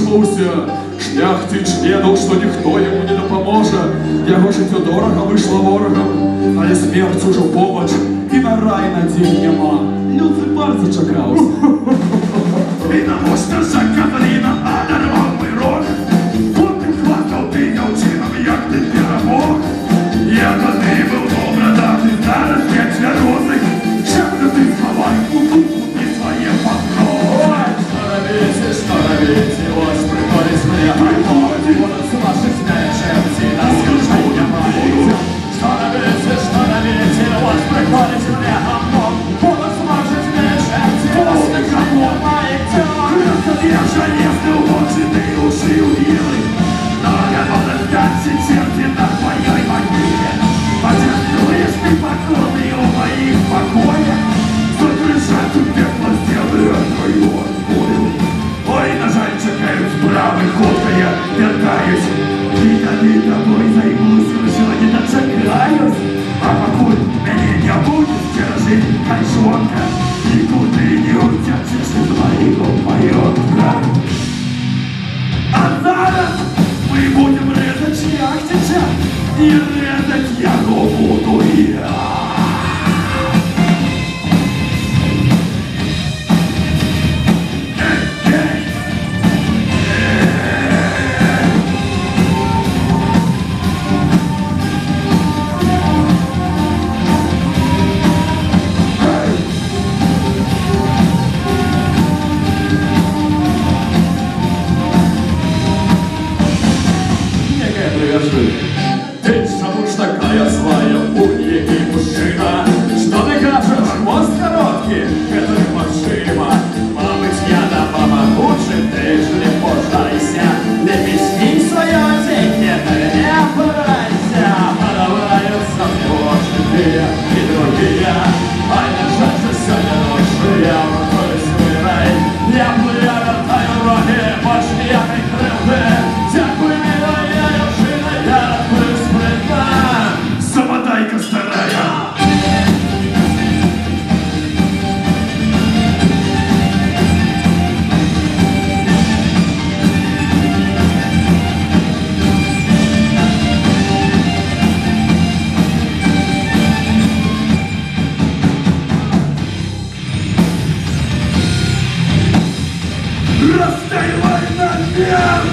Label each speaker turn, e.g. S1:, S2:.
S1: вызваўся. Шляхціч ведаў, што ніхто яму не дапаможа. Яго жыццё дорага выйшла ворагам, але смерць ужо побач, і на рай надзей няма. Люцыпар зачакаўся.
S2: І навошта жа Катліна адарваў мой рог? Потым хвастаў ты дзяўчынам, як ты перамог. Я тады быў добра даты, зараз я цвярозы. Чаму ты схавай у купутні свае пакроі?
S1: Што рабіце, вось прыходзіць мне гаймоць, будуць вашыць мяне чэрці, нас южай не маеце. Што рабіце, вось прыходзіць мне гаймоць, будуць вашыць мяне чэрці, нас южай не маеце.
S2: Я жалезны ў вочы, ты ушы ўвілы. Нагадана пяці черти на твоей могиле. Почувствуешь ты покорный у моих покоях. Загружать у пекла сделаю твою волю. Ой, на жаль, чекают справы, ходка я вертаюсь. И тобой займусь, уже не дочекаюсь. А покуль меня не будет, держи кайшонка. Никуда не утечешь из моего маёнтка. А зараз мы будем резать шляхтича, и резать его буду я.
S1: Ты чому ж такая злая, будь-який мужчина? Что ты кажешь, хвост короткий? Это немашима. Мабыть, я допомогу, чи ты ж не пожайся. Не песни свое деньги, не опирайся. Подаваются мне очи две и другие. Ай, на жаль, что сегодня ночью я вручусь в рай. Я плыву, вертаю роги, больше ніякой кривди. Дякую, милая дружина, я розбив спритна.
S2: Самодайка старая. Расстреляй на меня!